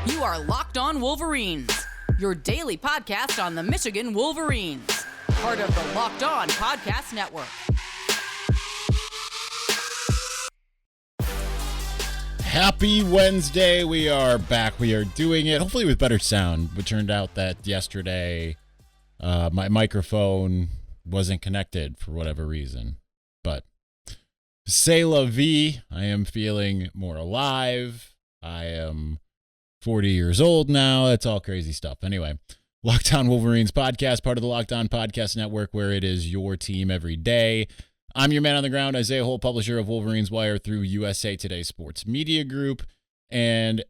You are Locked On Wolverines, your daily podcast on the Michigan Wolverines, part of the Locked On Podcast Network. Happy Wednesday. We are back. We are doing it, hopefully with better sound. It turned out that yesterday my microphone wasn't connected for whatever reason. But c'est la vie. I am feeling more alive. I am 40 years old now. That's all crazy stuff. Anyway, Locked On Wolverines podcast, part of the Locked On Podcast Network, where it is your team every day. I'm your man on the ground, Isaiah Holt, publisher of Wolverines Wire through USA Today Sports Media Group. And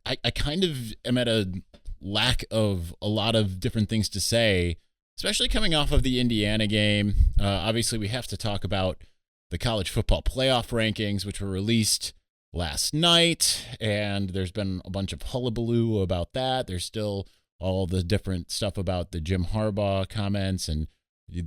I kind of am at a lack of a lot of different things to say, especially coming off of the Indiana game. Obviously, we have to talk about the college football playoff rankings, which were released last night, and there's been a bunch of hullabaloo about that. There's still all the different stuff about the Jim Harbaugh comments, and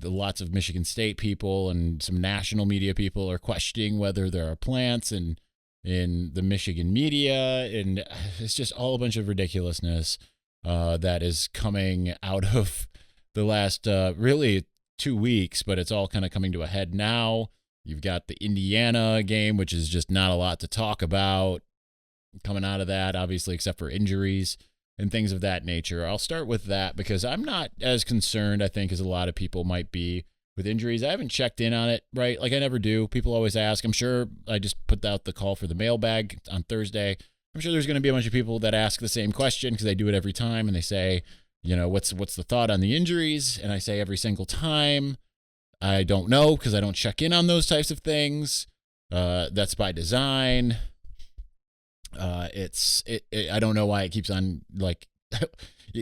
lots of Michigan State people and some national media people are questioning whether there are plants in the Michigan media, and it's just all a bunch of ridiculousness that is coming out of the last really 2 weeks, but it's all kind of coming to a head now. You've got the Indiana game, which is just not a lot to talk about coming out of that, obviously, except for injuries and things of that nature. I'll start with that because I'm not as concerned, I think, as a lot of people might be with injuries. I haven't checked in on it, right? Like I never do. People always ask. I'm sure I just put out the call for the mailbag on Thursday. I'm sure there's going to be a bunch of people that ask the same question because they do it every time, and they say, you know, what's the thought on the injuries? And I say every single time, I don't know because I don't check in on those types of things. That's by design. I don't know why it keeps on, like,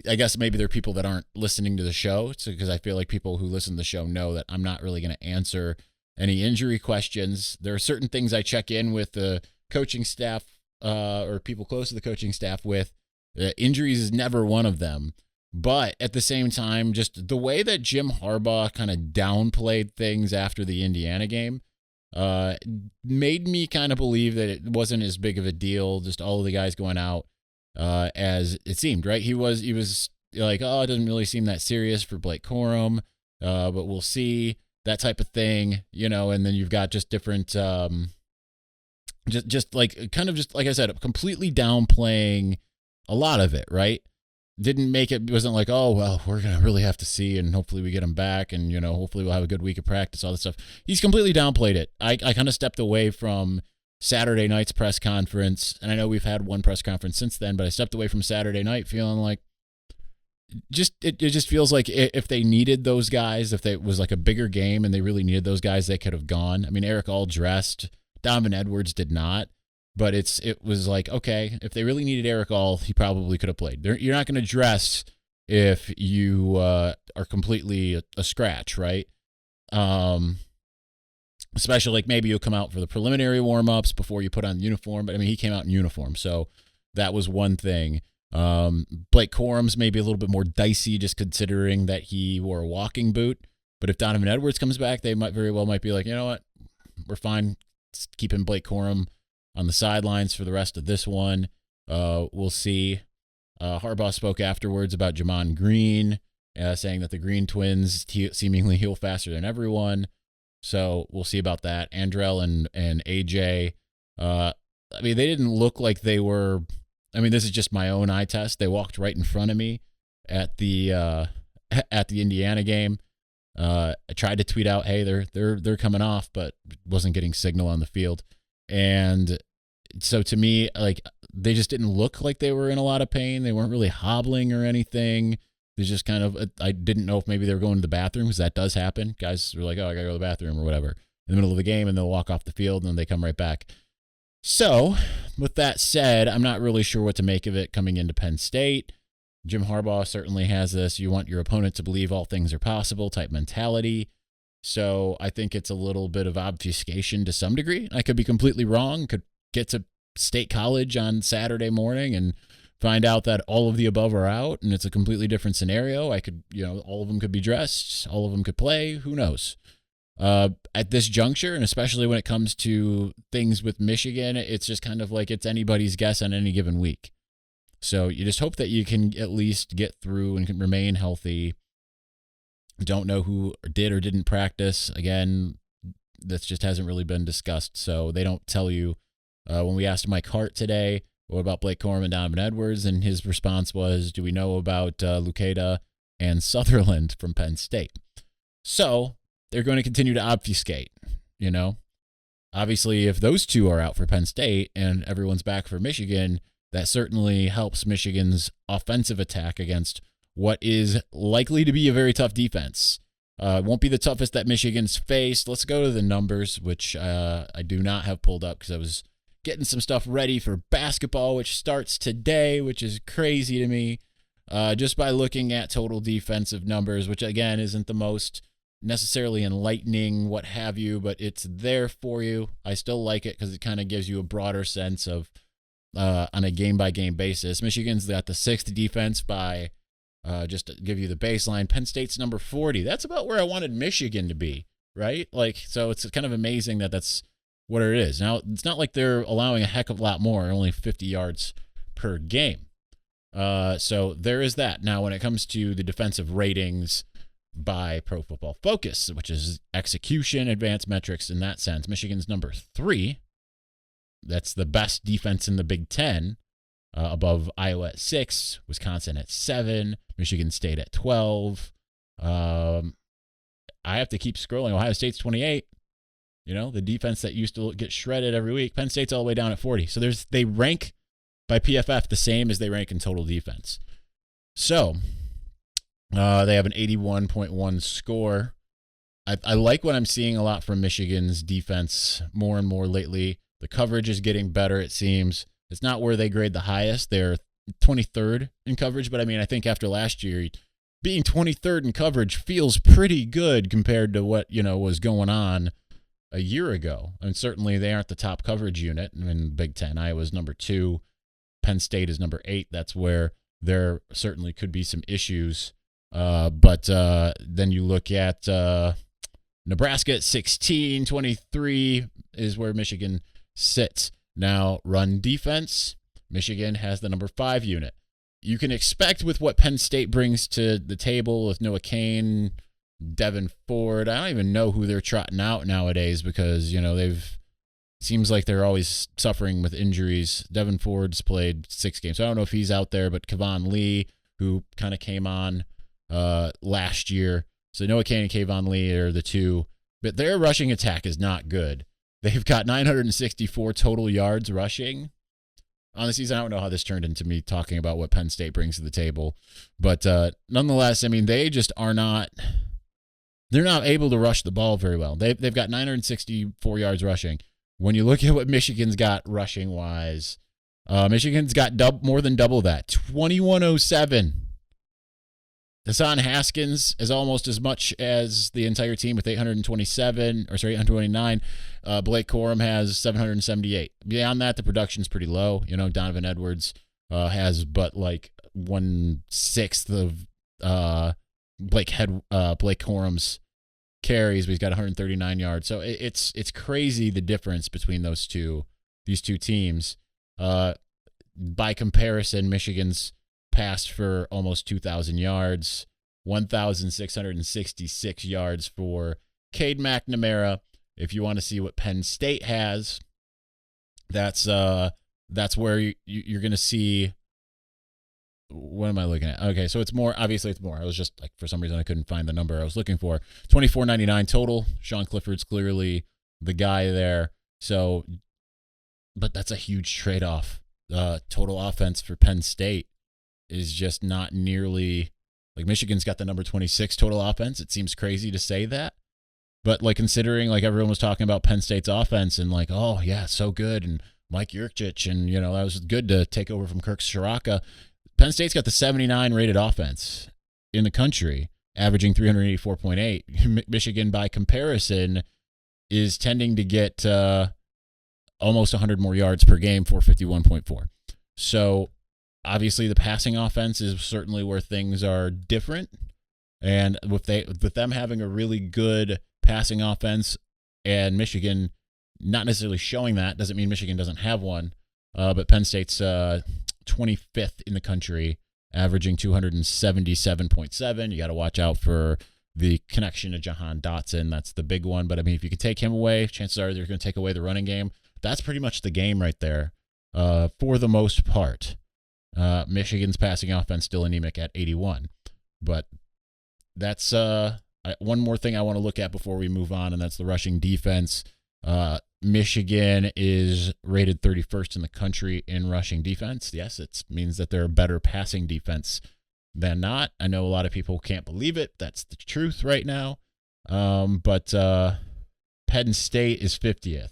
I guess maybe there are people that aren't listening to the show, because I feel like people who listen to the show know that I'm not really going to answer any injury questions. There are certain things I check in with the coaching staff or people close to the coaching staff with. Injuries is never one of them. But at the same time, just the way that Jim Harbaugh kind of downplayed things after the Indiana game made me kind of believe that it wasn't as big of a deal, just all of the guys going out as it seemed, right? He was like, oh, it doesn't really seem that serious for Blake Corum, but we'll see, that type of thing, you know. And then you've got just different, just like I said, completely downplaying a lot of it, right? Didn't make it wasn't like, oh, well, we're going to really have to see, and hopefully we get him back, and, you know, hopefully we'll have a good week of practice, all this stuff. He's completely downplayed it. I kind of stepped away from Saturday night's press conference, and I know we've had one press conference since then, but I stepped away from Saturday night feeling like it just feels like if they needed those guys, if it was like a bigger game and they really needed those guys, they could have gone. I mean, Eric all dressed. Donovan Edwards did not. But it was like, okay, if they really needed Eric All, he probably could have played. You're not going to dress if you are completely a scratch, right? Especially like maybe you'll come out for the preliminary warm-ups before you put on the uniform. But, I mean, he came out in uniform, so that was one thing. Blake Corum's maybe a little bit more dicey just considering that he wore a walking boot. But if Donovan Edwards comes back, they might be like, you know what, we're fine keeping Blake Corum on the sidelines for the rest of this one. We'll see. Harbaugh spoke afterwards about Jamon Green, saying that the Green twins seemingly heal faster than everyone. So we'll see about that. Andrell and AJ, I mean, they didn't look like they were, I mean, this is just my own eye test. They walked right in front of me at the Indiana game. I tried to tweet out, hey, they're coming off, but wasn't getting signal on the field. And so to me, like, they just didn't look like they were in a lot of pain. They weren't really hobbling or anything. They just kind of, I didn't know if maybe they were going to the bathroom, because that does happen. Guys are like, oh, I got to go to the bathroom or whatever in the middle of the game, and they'll walk off the field and then they come right back. So with that said, I'm not really sure what to make of it coming into Penn State. Jim Harbaugh certainly has this, you want your opponent to believe all things are possible type mentality. So I think it's a little bit of obfuscation to some degree. I could be completely wrong, could get to State College on Saturday morning and find out that all of the above are out and it's a completely different scenario. I could, you know, all of them could be dressed, all of them could play, who knows? At this juncture, and especially when it comes to things with Michigan, it's just kind of like it's anybody's guess on any given week. So you just hope that you can at least get through and can remain healthy. Don't know who did or didn't practice. Again, this just hasn't really been discussed, so they don't tell you. When we asked Mike Hart today, what about Blake Corum and Donovan Edwards, and his response was, do we know about Lukeda and Sutherland from Penn State? So they're going to continue to obfuscate, you know. Obviously, if those two are out for Penn State and everyone's back for Michigan, that certainly helps Michigan's offensive attack against what is likely to be a very tough defense. Won't be the toughest that Michigan's faced. Let's go to the numbers, which I do not have pulled up because I was getting some stuff ready for basketball, which starts today, which is crazy to me. Just by looking at total defensive numbers, which again isn't the most necessarily enlightening, what have you, but it's there for you. I still like it because it kind of gives you a broader sense of on a game-by-game basis. Michigan's got the 6th defense by, just to give you the baseline, Penn State's number 40. That's about where I wanted Michigan to be, right? Like, so it's kind of amazing that that's what it is. Now, it's not like they're allowing a heck of a lot more, only 50 yards per game. So there is that. Now, when it comes to the defensive ratings by Pro Football Focus, which is execution, advanced metrics in that sense, Michigan's number 3. That's the best defense in the Big Ten, above Iowa at 6, Wisconsin at 7, Michigan State at 12. I have to keep scrolling. Ohio State's 28. You know, the defense that used to get shredded every week. Penn State's all the way down at 40. So they rank by PFF the same as they rank in total defense. So they have an 81.1 score. I like what I'm seeing a lot from Michigan's defense more and more lately. The coverage is getting better, it seems. It's not where they grade the highest. They're 23rd in coverage, but I mean, I think after last year, being 23rd in coverage feels pretty good compared to what, you know, was going on a year ago. And certainly they aren't the top coverage unit in Big Ten. Iowa's number 2. Penn State is number 8. That's where there certainly could be some issues. But then you look at Nebraska at 16, 23 is where Michigan sits. Now, run defense, Michigan has the number 5 unit. You can expect with what Penn State brings to the table with Noah Cain, Devin Ford. I don't even know who they're trotting out nowadays because, you know, seems like they're always suffering with injuries. Devin Ford's played 6 games. So I don't know if he's out there, but Kevon Lee, who kind of came on last year. So Noah Cain and Kevon Lee are the 2. But their rushing attack is not good. They've got 964 total yards rushing on the season. I don't know how this turned into me talking about what Penn State brings to the table. But nonetheless, I mean, they just are not – they're not able to rush the ball very well. They've got 964 yards rushing. When you look at what Michigan's got rushing-wise, Michigan's got more than double that, 2107. Hassan Haskins is almost as much as the entire team with 829. Blake Corum has 778. Beyond that, the production's pretty low. You know, Donovan Edwards has but like 1/6 of Blake Corum's carries, but he's got 139 yards. So it's crazy the difference between these two teams. By comparison, Michigan's passed for almost 2,000 yards, 1,666 yards for Cade McNamara. If you want to see what Penn State has, that's where you're going to see. What am I looking at? Okay, so it's more. Obviously, it's more. I was just like, for some reason, I couldn't find the number I was looking for. 24.99 total. Sean Clifford's clearly the guy there. So, but that's a huge trade-off. Total offense for Penn State is just not nearly like Michigan's got the number 26 total offense. It seems crazy to say that, but like considering like everyone was talking about Penn State's offense and like, oh yeah, so good, and Mike Yurcich, and you know that was good to take over from Kirk Ciarrocca. Penn State's got the 79 rated offense in the country, averaging 384.8. Michigan, by comparison, is tending to get almost 100 more yards per game, 451.4. So obviously, the passing offense is certainly where things are different, and with them having a really good passing offense, and Michigan not necessarily showing that doesn't mean Michigan doesn't have one. But Penn State's 25th in the country, averaging 277.7. You got to watch out for the connection to Jahan Dotson. That's the big one. But, I mean, if you could take him away, chances are they're going to take away the running game. That's pretty much the game right there for the most part. Michigan's passing offense still anemic at 81. But that's one more thing I want to look at before we move on, and that's the rushing defense. Michigan is rated 31st in the country in rushing defense. Yes, it means that they're a better passing defense than not. I know a lot of people can't believe it. That's the truth right now. But Penn State is 50th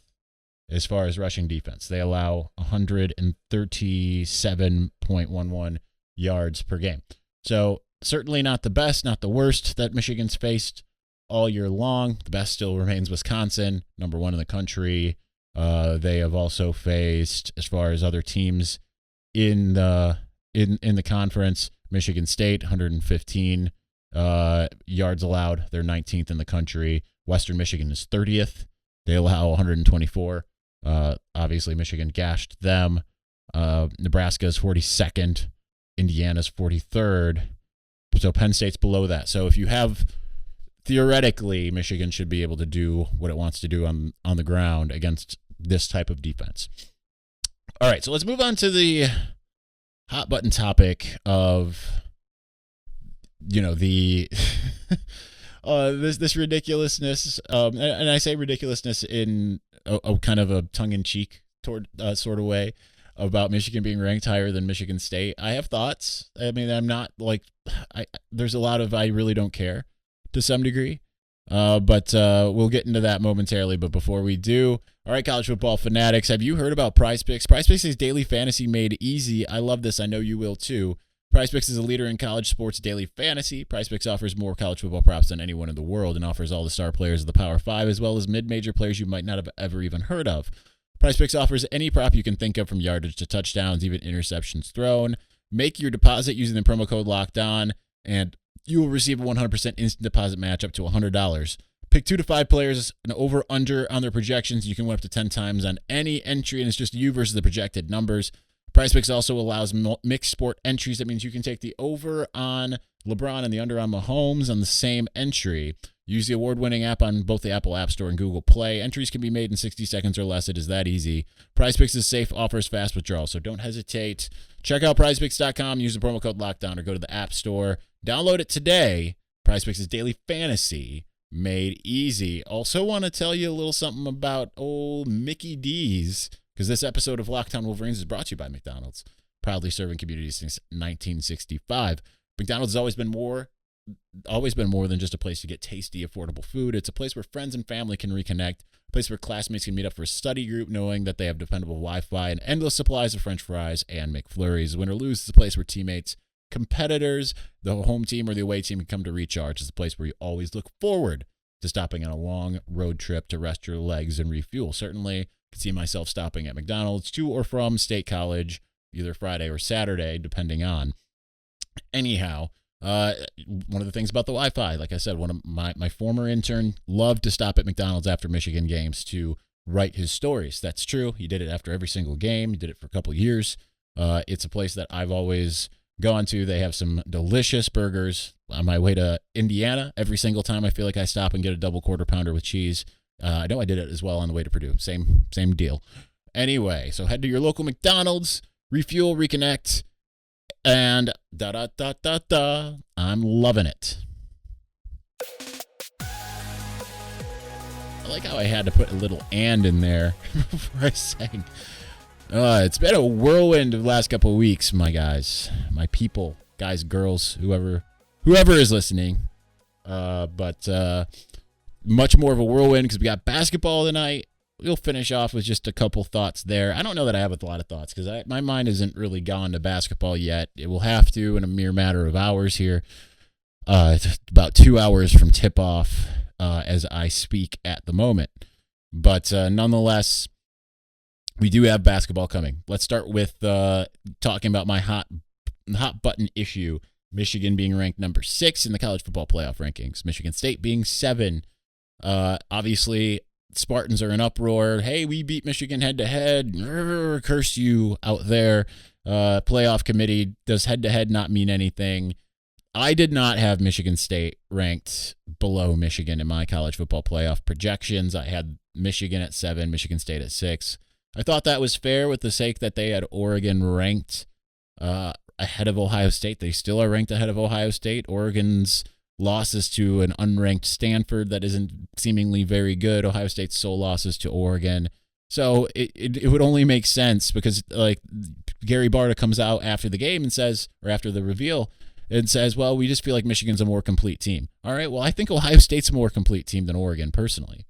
as far as rushing defense. They allow 137.11 yards per game. So certainly not the best, not the worst that Michigan's faced all year long. The best still remains Wisconsin, number 1 in the country. They have also faced, as far as other teams in the conference, Michigan State, 115 yards allowed. They're 19th in the country. Western Michigan is 30th. They allow 124. Obviously, Michigan gashed them. Nebraska is 42nd. Indiana's 43rd. So Penn State's below that. So if you have, theoretically, Michigan should be able to do what it wants to do on the ground against this type of defense. All right, so let's move on to the hot button topic of, the this ridiculousness. And I say ridiculousness in a kind of a tongue-in-cheek sort of way about Michigan being ranked higher than Michigan State. I have thoughts. I mean, I'm not like, there's a lot of I really don't care to some degree. But we'll get into that momentarily. But before we do, all right, college football fanatics, have you heard about Prize Picks? Prize Picks is daily fantasy made easy. I love this. I know you will too. Prize Picks is a leader in college sports daily fantasy. Prize Picks offers more college football props than anyone in the world and offers all the star players of the Power 5 as well as mid-major players you might not have ever even heard of. Prize Picks offers any prop you can think of, from yardage to touchdowns, even interceptions thrown. Make your deposit using the promo code LOCKEDON, and you will receive a 100% instant deposit match up to $100. Pick 2 to 5 players, an over-under on their projections. You can win up to 10 times on any entry, and it's just you versus the projected numbers. Prize Picks also allows mixed sport entries. That means you can take the over on LeBron and the under on Mahomes on the same entry. Use the award-winning app on both the Apple App Store and Google Play. Entries can be made in 60 seconds or less. It is that easy. PrizePicks is safe, offers fast withdrawals, so don't hesitate. Check out PrizePicks.com. Use the promo code LOCKDOWN or go to the App Store. Download it today. PrizePicks is daily fantasy made easy. Also want to tell you a little something about old Mickey D's, because this episode of Lockdown Wolverines is brought to you by McDonald's, proudly serving communities since 1965. McDonald's has always been more than just a place to get tasty, affordable food. It's a place where friends and family can reconnect, a place where classmates can meet up for a study group knowing that they have dependable Wi-Fi and endless supplies of French fries and McFlurries. Win or lose, it's a place where teammates, competitors, the home team or the away team can come to recharge. It's a place where you always look forward to stopping on a long road trip to rest your legs and refuel. Certainly, I can see myself stopping at McDonald's to or from State College, either Friday or Saturday, depending on. Anyhow, one of the things about the Wi-Fi, like I said, one of my former intern loved to stop at McDonald's after Michigan games to write his stories. That's true. He did it after every single game. He did it for a couple of years. It's a place that I've always gone to. They have some delicious burgers. On my way to Indiana, every single time I feel like I stop and get a double quarter pounder with cheese. I know I did it as well on the way to Purdue. Same deal. Anyway, so head to your local McDonald's, refuel, reconnect, and I'm loving it. I like how I had to put a little "and" in there before I sang. It's been a whirlwind of the last couple of weeks, my guys, my people, guys, girls, whoever is listening. But much more of a whirlwind because we got basketball tonight. We'll finish off with just a couple thoughts there. I don't know that I have a lot of thoughts because my mind isn't really gone to basketball yet. It will have to in a mere matter of hours here. It's about 2 hours from tip-off as I speak at the moment. But nonetheless, we do have basketball coming. Let's start with talking about my hot button issue. Michigan being ranked number 6 in the college football playoff rankings. Michigan State being 7. Obviously, Spartans are in uproar. Hey, we beat Michigan head-to-head. Curse you out there. playoff committee. Does head-to-head not mean anything? I did not have Michigan State ranked below Michigan in my college football playoff projections. I had Michigan at 7, Michigan State at 6. I thought that was fair with the sake that they had Oregon ranked ahead of Ohio State. They still are ranked ahead of Ohio State. Oregon's losses to an unranked Stanford that isn't seemingly very good. Ohio State's sole losses to Oregon. So it would only make sense because like Gary Barta comes out after the game and says, or after the reveal, and says, well, we just feel like Michigan's a more complete team. All right, well, I think Ohio State's a more complete team than Oregon, personally.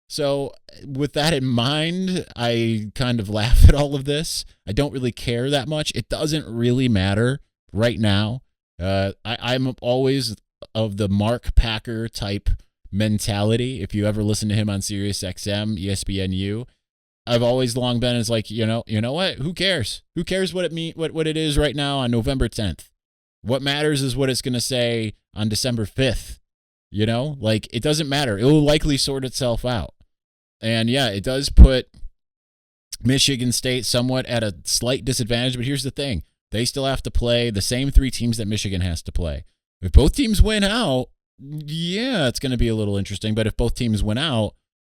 So with that in mind, I kind of laugh at all of this. I don't really care that much. It doesn't really matter right now. I'm always of the Mark Packer type mentality. If you ever listen to him on Sirius XM, ESPNU, I've always long been as like, you know what? Who cares? Who cares what it is right now on November 10th? What matters is what it's going to say on December 5th. Like it doesn't matter. It will likely sort itself out. And yeah, it does put Michigan State somewhat at a slight disadvantage, but here's the thing. They still have to play the same 3 teams that Michigan has to play. If both teams win out, yeah, it's going to be a little interesting. But if both teams win out,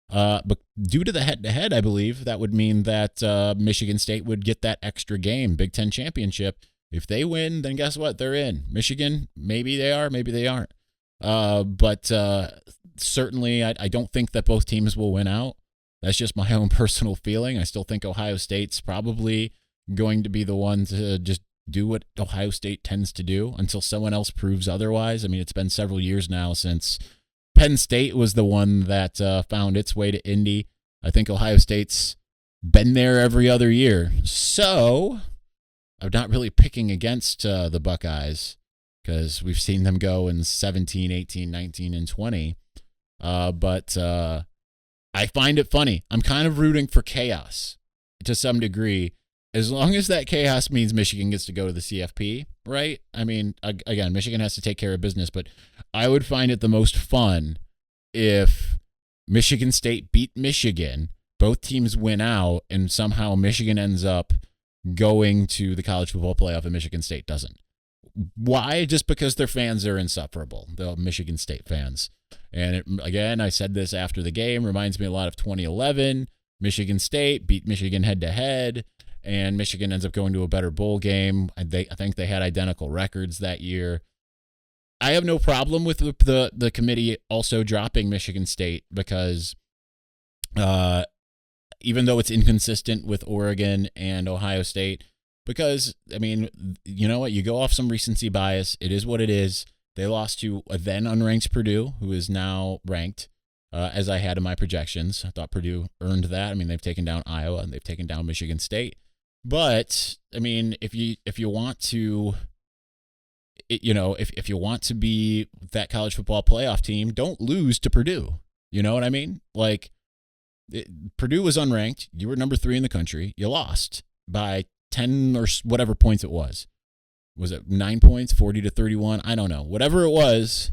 but due to the head-to-head, I believe, that would mean that Michigan State would get that extra game, Big Ten championship. If they win, then guess what? They're in. Michigan, maybe they are, maybe they aren't. But certainly, I don't think that both teams will win out. That's just my own personal feeling. I still think Ohio State's probably going to be the one to just do what Ohio State tends to do until someone else proves otherwise. I mean, it's been several years now since Penn State was the one that found its way to Indy. I think Ohio State's been there every other year. So I'm not really picking against the Buckeyes because we've seen them go in 17, 18, 19, and 20. But I find it funny. I'm kind of rooting for chaos to some degree, as long as that chaos means Michigan gets to go to the CFP, right? I mean, again, Michigan has to take care of business, but I would find it the most fun if Michigan State beat Michigan, both teams win out, and somehow Michigan ends up going to the college football playoff and Michigan State doesn't. Why? Just because their fans are insufferable, the Michigan State fans. And again, I said this after the game, reminds me a lot of 2011. Michigan State beat Michigan head-to-head, and Michigan ends up going to a better bowl game. I think they had identical records that year. I have no problem with the committee also dropping Michigan State because even though it's inconsistent with Oregon and Ohio State, because, I mean, you know what? You go off some recency bias. It is what it is. They lost to a then unranked Purdue, who is now ranked, as I had in my projections. I thought Purdue earned that. I mean, they've taken down Iowa and they've taken down Michigan State. But I mean, if you want to, if you want to be that college football playoff team, don't lose to Purdue. You know what I mean? Like, Purdue was unranked. You were number 3 in the country. You lost by 10 or whatever points it was. Was it 9 points, 40-31? I don't know. Whatever it was,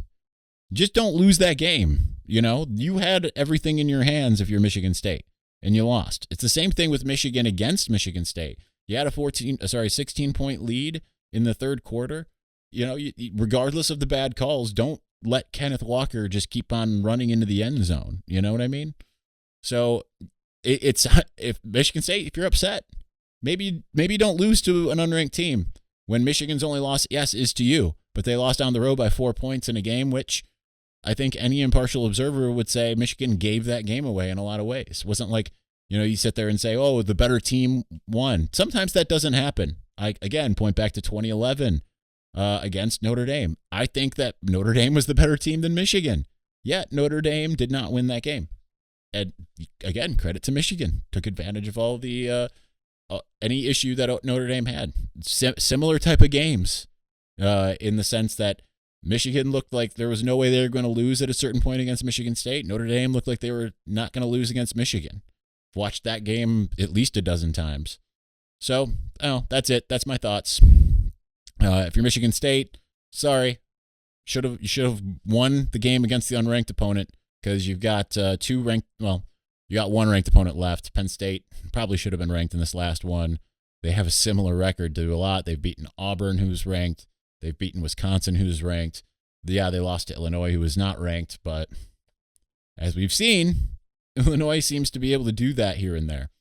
just don't lose that game. You had everything in your hands if you're Michigan State, and you lost. It's the same thing with Michigan against Michigan State. You had a 16-point lead in the third quarter. Regardless of the bad calls, don't let Kenneth Walker just keep on running into the end zone. You know what I mean? So it's if Michigan State, if you're upset, maybe don't lose to an unranked team when Michigan's only loss, yes, is to you, but they lost down the road by 4 points in a game, which I think any impartial observer would say Michigan gave that game away in a lot of ways. It wasn't like, you sit there and say, oh, the better team won. Sometimes that doesn't happen. I, again, point back to 2011 against Notre Dame. I think that Notre Dame was the better team than Michigan, yet Notre Dame did not win that game. And again, credit to Michigan. Took advantage of all the any issue that Notre Dame had. Similar type of games in the sense that Michigan looked like there was no way they were going to lose at a certain point against Michigan State. Notre Dame looked like they were not going to lose against Michigan. Watched that game at least a dozen times. So, that's it. That's my thoughts. If you're Michigan State, sorry. You should have won the game against the unranked opponent because you've got you got one ranked opponent left. Penn State probably should have been ranked in this last one. They have a similar record to a lot. They've beaten Auburn, who's ranked. They've beaten Wisconsin, who's ranked. Yeah, they lost to Illinois, who was not ranked. But as we've seen, Illinois seems to be able to do that here and there.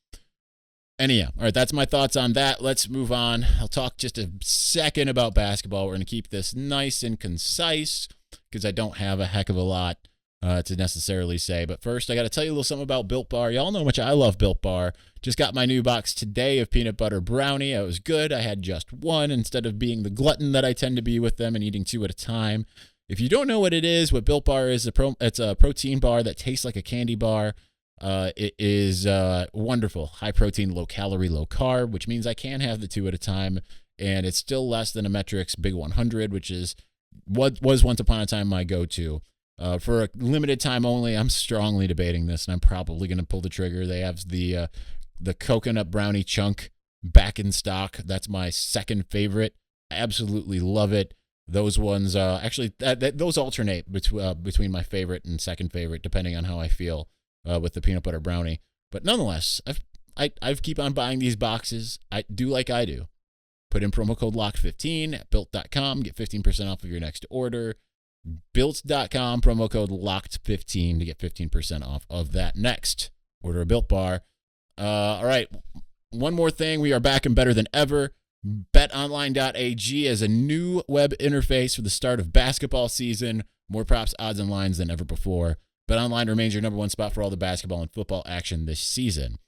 Anyhow, all right, that's my thoughts on that. Let's move on. I'll talk just a second about basketball. We're going to keep this nice and concise because I don't have a heck of a lot to necessarily say. But first, I got to tell you a little something about Built Bar. Y'all know how much I love Built Bar. Just got my new box today of peanut butter brownie. It was good. I had just one instead of being the glutton that I tend to be with them and eating two at a time. If you don't know what it is, what Built Bar is, it's a protein bar that tastes like a candy bar. It is wonderful. High protein, low calorie, low carb, which means I can have the two at a time. And it's still less than a Metrics Big 100, which is what was once upon a time my go-to. For a limited time only, I'm strongly debating this, and I'm probably going to pull the trigger. They have the coconut brownie chunk back in stock. That's my second favorite. I absolutely love it. Those ones, actually, those alternate between my favorite and second favorite, depending on how I feel with the peanut butter brownie. But nonetheless, I've keep on buying these boxes. I do like I do. Put in promo code LOCKED15 at built.com. Get 15% off of your next order. Built.com, promo code LOCKED15 to get 15% off of that next order of Built Bar. All right, one more thing. We are back and better than ever. BetOnline.ag has a new web interface for the start of basketball season. More props, odds, and lines than ever before. BetOnline remains your number one spot for all the basketball and football action this season.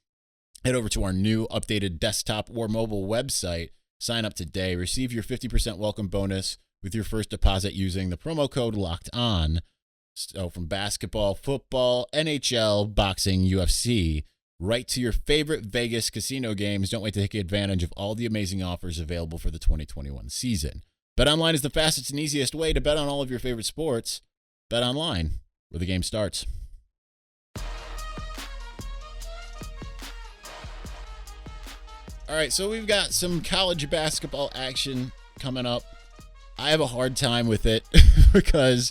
Head over to our new updated desktop or mobile website. Sign up today. Receive your 50% welcome bonus with your first deposit using the promo code LOCKEDON. So from basketball, football, NHL, boxing, UFC, right to your favorite Vegas casino games. Don't wait to take advantage of all the amazing offers available for the 2021 season. BetOnline is the fastest and easiest way to bet on all of your favorite sports. BetOnline, where the game starts. All right, so we've got some college basketball action coming up. I have a hard time with it because,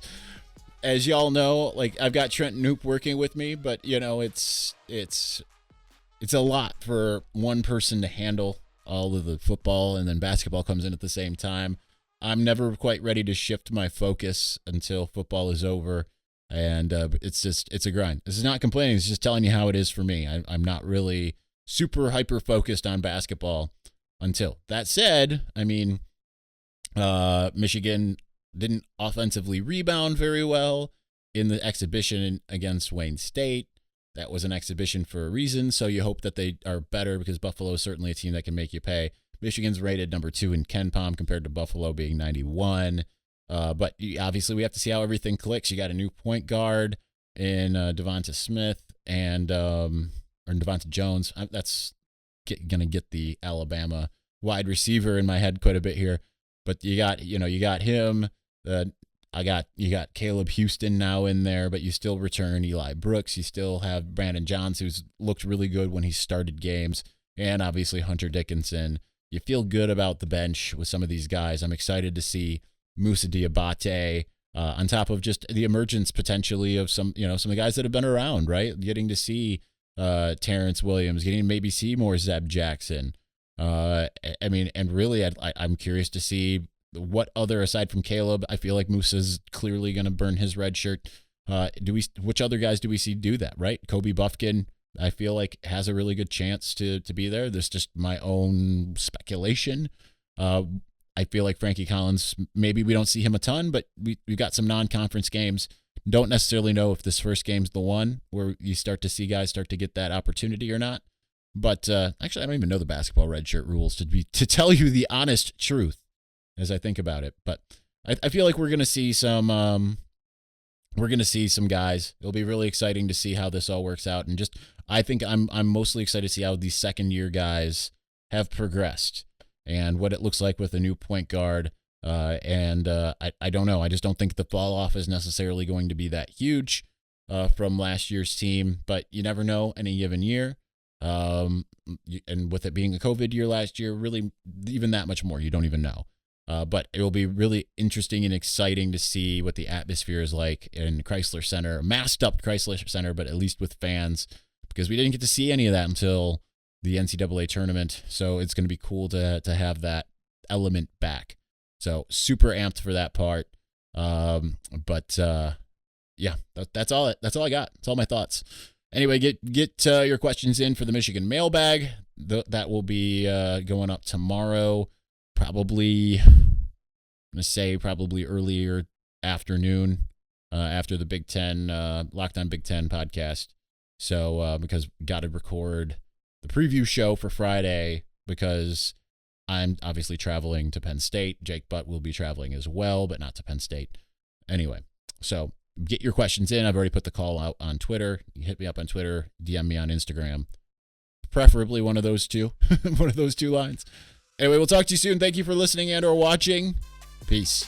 as y'all know, like I've got Trent Noop working with me, but you know it's a lot for one person to handle all of the football, and then basketball comes in at the same time. I'm never quite ready to shift my focus until football is over, and it's a grind. This is not complaining. It's just telling you how it is for me. I'm not really super hyper focused on basketball until. That said, I mean, Michigan didn't offensively rebound very well in the exhibition against Wayne State. That was an exhibition for a reason, so you hope that they are better because Buffalo is certainly a team that can make you pay. Michigan's rated number 2 in KenPom compared to Buffalo being 91. But obviously we have to see how everything clicks. You got a new point guard in Devonta Smith and or Devonta Jones. That's going to get the Alabama wide receiver in my head quite a bit here. But you got him. You got Caleb Houston now in there, but you still return Eli Brooks. You still have Brandon Johns, who's looked really good when he started games, and obviously Hunter Dickinson. You feel good about the bench with some of these guys. I'm excited to see Moussa Diabate on top of just the emergence potentially of some of the guys that have been around, right? Getting to see Terrence Williams, getting to maybe see more Zeb Jackson. And really, I'm curious to see what other, aside from Caleb, I feel like Moosa's clearly going to burn his red shirt. Which other guys do we see do that, right? Kobe Buffkin, I feel like, has a really good chance to be there. This is just my own speculation. I feel like Frankie Collins, maybe we don't see him a ton, but we've got some non-conference games. Don't necessarily know if this first game's the one where you start to see guys start to get that opportunity or not. But actually, I don't even know the basketball redshirt rules to tell you the honest truth as I think about it. But I feel like we're gonna see some guys. It'll be really exciting to see how this all works out. And just I think I'm mostly excited to see how these second year guys have progressed and what it looks like with a new point guard. I don't know. I just don't think the fall off is necessarily going to be that huge from last year's team. But you never know any given year. And with it being a COVID year last year, really even that much more, you don't even know. But it will be really interesting and exciting to see what the atmosphere is like in Chrysler Center, masked up Chrysler Center, but at least with fans, because we didn't get to see any of that until the NCAA tournament. So it's going to be cool to have that element back. So super amped for that part. Yeah, that's all I got. That's all my thoughts. Anyway, get your questions in for the Michigan mailbag. That will be going up tomorrow. Probably, I'm going to say probably earlier afternoon after the Big Ten, Locked On Big Ten podcast. So because got to record the preview show for Friday because I'm obviously traveling to Penn State. Jake Butt will be traveling as well, but not to Penn State. Anyway, so get your questions in. I've already put the call out on Twitter. You hit me up on Twitter, DM me on Instagram. Preferably one of those two, one of those two lines. Anyway, we'll talk to you soon. Thank you for listening and or watching. Peace.